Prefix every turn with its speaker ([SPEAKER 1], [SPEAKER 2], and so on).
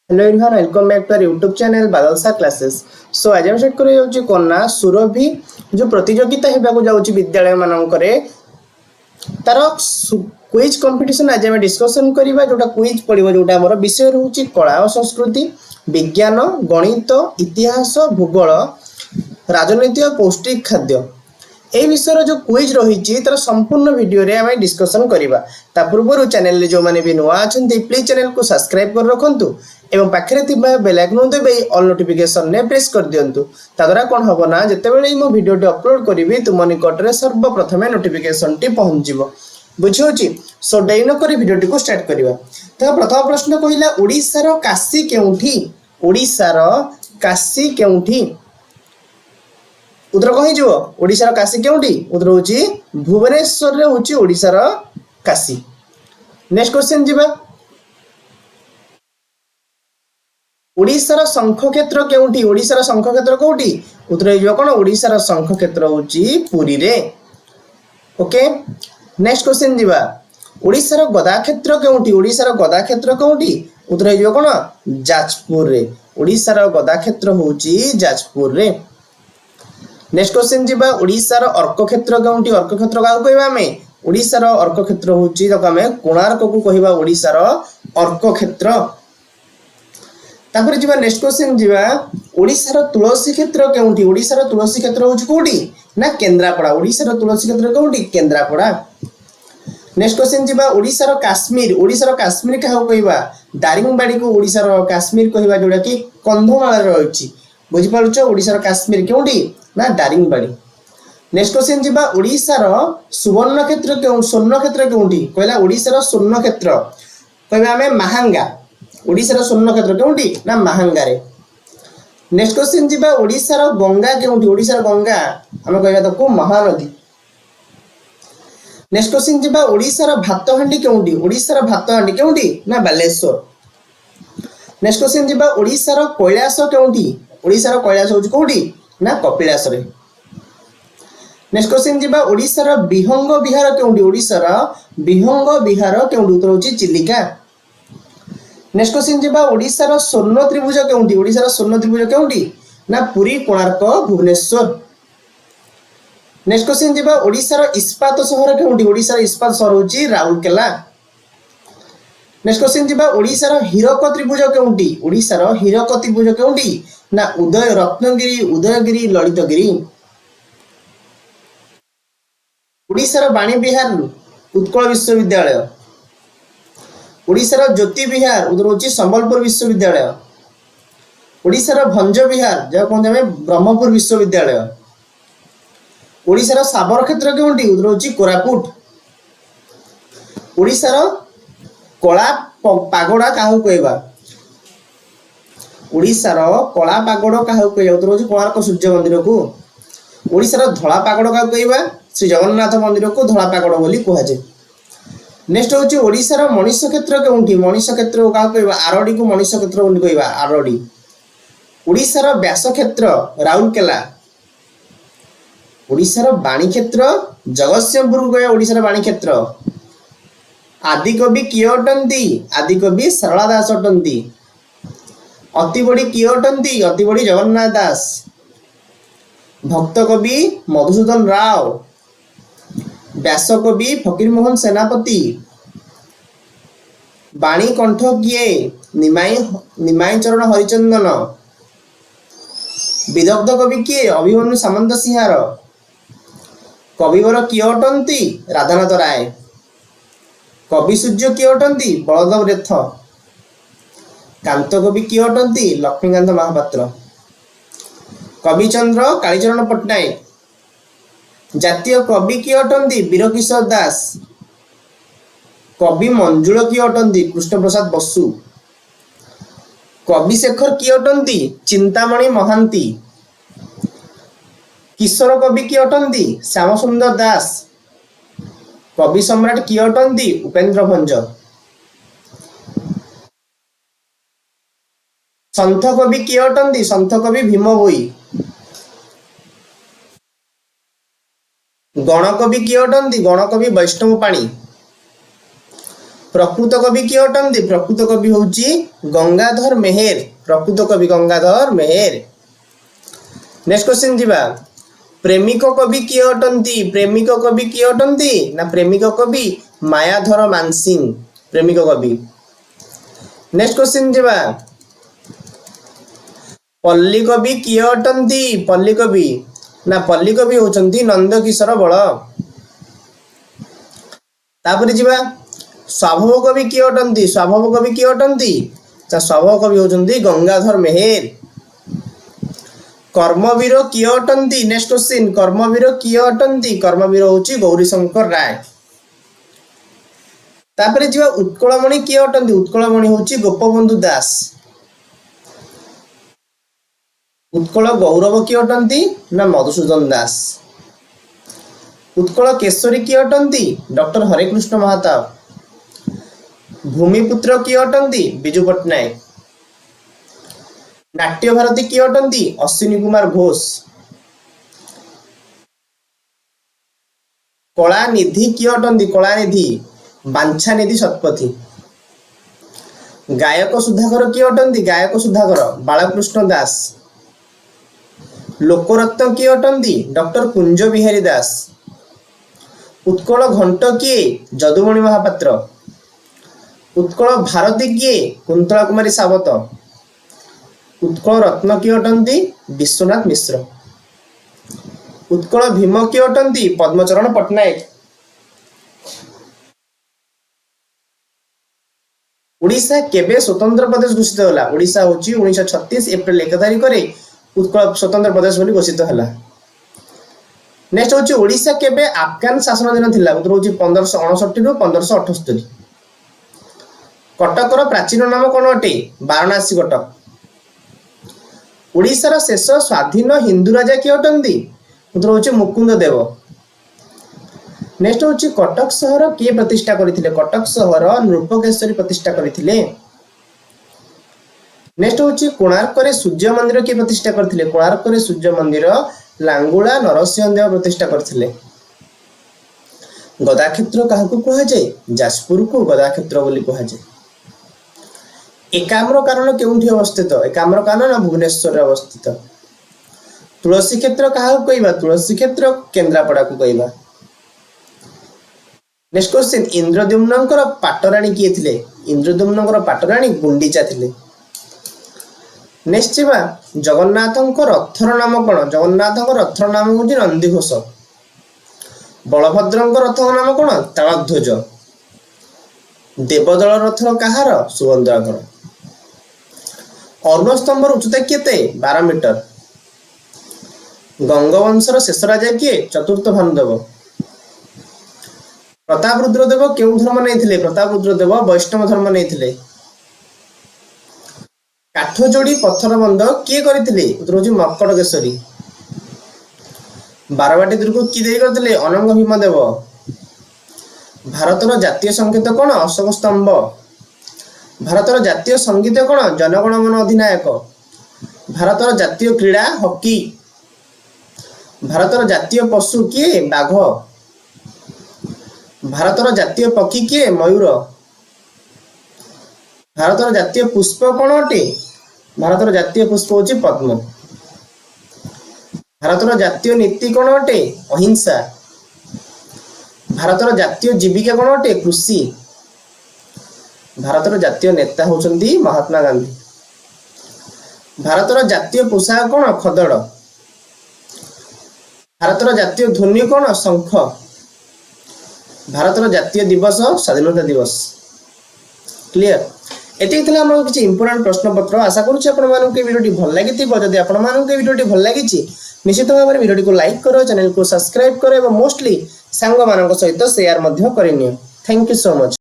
[SPEAKER 1] Hello everyone, welcome back to our YouTube channel Badal Sa classes. सो आज हम start करियो कन्या सुरभि जो प्रतियोगिता हेबाकू जाउची विद्यालय मानकरे तार क्विज कंपटीशन आज हम डिस्कशन करिबा। जोटा क्विज पड़िबो जोटा हमर विषय रहउची कला और संस्कृति, विज्ञान, गणित, इतिहास, भूगोल, राजनीति और पौष्टिक खाद्य। ए विषय जो क्विज रही तार संपूर्ण वीडियो रे आम डिस्कसन करवा। ता पूर्व चैनल जो मैंने भी नुआ अच्छा प्लीज चैनल को सब्सक्राइब कर रखु एवं पाखे बेल आइकन दबे ऑल नोटिफिकेशन ने प्रेस कर दिंतु। ताद्वारा कौन हम ना जितेबाला मो भिडियो अपलोड करी तुम निकट में सर्वप्रथम नोटिफिकेशन टी पहुँच बुझे। सो डेरी नक भिडियो को स्टार्ट करवा। तो प्रथम प्रश्न कहला ओडिशार काशी केउठी? ओडिशार काशी केउठी? उत्तर कहीं जो ओडिशार काशी केउठी? उत्तर होची भुवनेश्वर रे होची ओडिशार काशी। नेक्स्ट क्वेश्चन जीवा। ओडिशार शंख क्षेत्र केउठी? ओडिशार शंख क्षेत्र कोउठी? उत्तर हे जो कोन ओडिशार शंख क्षेत्र होची पुरी रे। ओके, नेक्स्ट क्वेश्चन जीवा। ओडिशार गदा क्षेत्र केउठी? ओडिशार गदा क्षेत्र कोउठी? उत्तर हे जो कोन जाजपुर रे। ओडिशार गदा क्षेत्र होची जाजपुर रे। नेक्स्ट क्वेश्चन जीवा। ओडिशार अर्क क्षेत्र केउठी? अर्क क्षेत्र का कहबा हमें ओडिशार अर्क क्षेत्र होची जका हमें कोणार्क को कहबा ओडिशार अर्क क्षेत्र। तापर जीवा नेक्स्ट क्वेश्चन जीवा। ओडिशार तुलसी क्षेत्र केउठी? ओडिशार तुलसी क्षेत्र होची कोठी? ना केंद्रापड़ा। ओडिशार तुलसी क्षेत्र कोठी? केंद्रापड़ा। नेक्स्ट क्वेश्चन जीवा। ओडिशार काश्मीर। ओडिशार काश्मीर का कहबा दारिंगबाड़ी को ओडिशार काश्मीर कहबा जोडा कि कंधमाल रे रहउची। बुझि पारुछ ओडिशार काश्मीर केउठी? ना दारिंगबाड़ी। नेक्स्ट क्वेश्चन जीवा। ओडिशार सुवर्ण क्षेत्र केउ स्वर्ण क्षेत्र केउठी? कहला ओडिशार स्वर्ण क्षेत्र कहबा हमें महांगा। ओडिशार स्वर्ण क्षेत्र केउठी? ना महांगा रे। नेक्स्ट क्वेश्चन जीवा। ओडिशार गंगा केउठी? ओडिशार गंगा हम कहबा ताको महानदी। नेक्स्ट क्वेश्चन जीवा। ओडिशार भातहांडी केउठी? ओडिशार भातहांडी केउठी? ना बालेश्वर। नेक्स्ट क्वेश्चन जीवा। ओडिशार कैलाश केउठी? ओडिशार कैलाश होची कोठी? ना कपिलास रे। नेक्स्ट क्वेश्चन जीवा। ओडिशार विहंग विहार केउठी? ओडिशार विहंग विहार केउठी? उत्तर होची चिलिका। नेक्स्ट क्वेश्चन जीवा। ओडिशार स्वर्ण त्रिभुज केउठी? ओडिशार स्वर्ण त्रिभुज केउठी? ना पुरी, कोणार्क, भुवनेश्वर। नेक्स्ट क्वेश्चन जीवा। ओडिशार इस्पात शहर केउठी? ओडिशार इस्पात शहर होची राउरकेला। नेक्स्ट क्वेश्चन जीवा। ओडिशार हीरक त्रिभुज केउठी? ओडिशार हीरक त्रिभुज केउठी? ना उदय रत्नगिरी, उदयगिरी, ललितगिरी। ओडिशार बाणी विहार उत्कल विश्वविद्यालय। ओडिशार ज्योति विहार उधर होची संबलपुर विश्वविद्यालय। ओडिशार भंज विहार जहाँ कहते हैं ब्रह्मपुर विश्वविद्यालय। ओडिशार साबर क्षेत्र केउठी? उधर होची कोरापुट। ओडिशार कला पागोड़ा काहू कहबा? ओडिशार कला पागोड़ काहू कहबा? उत्तर होची कोणार्क सूर्य मंदिर को। ओडिशार धला पागोड़ काहू कहबा? श्री जगन्नाथ मंदिर को धला पागोड़ बोली कुहाजे। नेक्स्ट होची ओडिशार मनीष क्षेत्र केउठी? मनीष क्षेत्र काहू कहबा? आरडी को मनीष क्षेत्र बोली कहबा आरडी। ओडिशार व्यास क्षेत्र राउरकेला। ओडिशार बाणी क्षेत्र जगतसिंहपुर गया। ओडिशार बाणी क्षेत्र। आदिकवि किए अटंती? आदिकवि सारला दास अटंती। अति बड़ी किए अटंती? अति बड़ी जगन्नाथ दास। भक्त कवि मधुसूदन राव। व्यास कवि फकीर मोहन सेनापति। बाणी कंठ किए? निमाई चरण हरिचंदन। विदग्ध कवि किए? अभिमन्यु सामंत सिंहार। कविवर किए अटंती? राधानाथ राय। कवि सूर्य किए अटंती? बलदेव रेथ। कांत कवि किए अटंती? लक्ष्मीकांत महापात्र। कविचंद्र कालीचरण पट्टनायक। जातीय कवि किए अटंती? वीरकिशोर दास। कवि मंजुल किए अटंती? कृष्ण प्रसाद बसु। कवि शेखर किए अटंती? चिंतामणि महांती। किशोर कवि किए अटंती? श्याम सुंदर दास। कवि सम्राट किए अटंती? उपेंद्र भंज। संथ कवि किए अटंती? संथ कवि भीम भोई। गणकवि किए अटंती? गणकवि वैष्णव पाणी। प्रकृत कवि किए अटंती प्रकृत कवि होची गंगाधर मेहेर प्रकृत कवि गंगाधर मेहेर नेक्स्ट क्वेश्चन जीवा प्रेमिक कवि किए अटंती प्रेमिक कवि किए अटंती ना प्रेमिक कवि मायाधर मानसिंह प्रेमिक कवि नेक्स्ट क्वेश्चन जीवा पल्ली कवि किए अटंती पल्ली कवि ना पल्ली कवि होचंती नंदकिशोर बळ तापर जीवा स्वभाव कवि किए अटंती स्वभाव कवि किए अटंती स्वभाव कवि होचंती गंगाधर मेहेर कर्मवीर किए अटंती नेक्स्ट क्वेश्चन कर्मवीर किए अटंती कर्मवीर होची गौरीशंकर राय तापर जीवा उत्कलमणि किए अटंती उत्कलमणि होची गोपबंधु दास उत्कल गौरव किए अटंती ना मधुसूदन दास उत्कल केशरी किए अटंती डॉक्टर हरेकृष्ण महाताब भूमिपुत्र किए अटंती बिजु पट्टनायक नाट्य भारती किए अटंती अश्विनी कुमार घोष कलानिधि किए अटंती कलानिधि बांछानिधि शतपथी गायक सुधाकर किए अटंती गायक सुधाकर बालकृष्ण दास लोकरत्न किए अटंती डॉक्टर कुंज बिहारी दास उत्कल घंट किए जदुमणि महापात्र उत्कल भारती किए कुंतला कुमारी सावत उत्कल रत्न किए अटंती विश्वनाथ मिश्र उत्कल भीम किए अटंती पद्मचरण पट्टनायक ओडिशा केबे स्वतंत्र प्रदेश घोषित होला ओडिशा होची 1936 एप्रिल 1 तारिख रे उत्कल स्वतंत्र प्रदेश बोली घोषित होला नेक्स्ट होची ओडिशा केबे अफगान शासन दिन थिला उत्तर होची 1559 रु 1578 कटकर प्राचीन नाम कोन अटे वाराणसी कटक ओडिशार शेष स्वाधीन हिंदू राजा किए अटंती उत्तर होची मुकुंद देव नेक्स्ट होची कटक शहर किए प्रतिष्ठा करथिले कटक शहर नृपकेशरी प्रतिष्ठा करथिले नेक्स्ट होची कोणार्क रे सूर्य मंदिर किए प्रतिष्ठा करथिले कोणार्क रे सूर्य मंदिर लांगुला नरसिंह देव प्रतिष्ठा करथिले गदाक्षेत्र काहाकू कहा जाय जाजपुर को गदाक्षेत्र बोली कहा जाय एकाम्र कारण केउठी अवस्थित एकाम्र कारण भुवनेश्वर अवस्थित तुलसी क्षेत्र काहाकू कहबा तुलसी क्षेत्र केंद्रापड़ा को कहबा नेक्स्ट क्वेश्चन इंद्रद्युम्नकर पाटराणी किए थिले इंद्रद्युम्नकर पाटराणी गुंडीचा थिले नेक्स्ट जीवा जगन्नाथंकर रथर नाम कोन जगन्नाथंकर रथर नाम होची नंदीघोष बलभद्रंकर रथर नाम कोन तालध्वज देवदल रथर कहार सुभद्राकर अरुण स्तंभर उच्चता केते 12 मीटर गंगवंशर शेष राजा किए चतुर्थ भानुदेव प्रताप रुद्रदेव केउ धर्म नहीं प्रताप रुद्रदेव वैष्णव धर्म नहीं काठ जोड़ी पत्थर बंध किए करथिले उत्तर होची मक्कड़ केसरी बारवाटी दुर्ग की देई करथिले अनंग भीमदेव भारतर जातीय संगीत कोन अशोक स्तंभ भारतर जातीय संगीत कोन जनगण मन अधिनायक भारतर जातीय क्रीड़ा हॉकी भारतर जातीय पशु किए बाघ भारतर जातीय पक्षी किए मयूर भारतर जातीय पुष्प कोन अटे भारतर जातीय पुष्प होची पद्म भारतर जातीय नीति कोन अटे अहिंसा भारतर जातीय जीविका कोन अटे कृषि भारतर जातीय नेता होचंती महात्मा गांधी भारतर जातीय पोशाक कोन खदड़ भारतर जातीय ध्वनि कोन शंख भारतर जातीय दिवस स्वाधीनता दिवस क्लियर एति थिला हम किछि इंपोर्टेंट प्रश्न पत्र आशा करूछि आपण मानन के वीडियोटी भल लागिथिबो जदि आपण मानन के वीडियोटी भल लागिछि निश्चित भाव में वीडियोटी को लाइक करो चैनल को सब्सक्राइब करो एवं मोस्टली सांग मानन सहित शेयर मध्य करिनियो थैंक यू सो मच।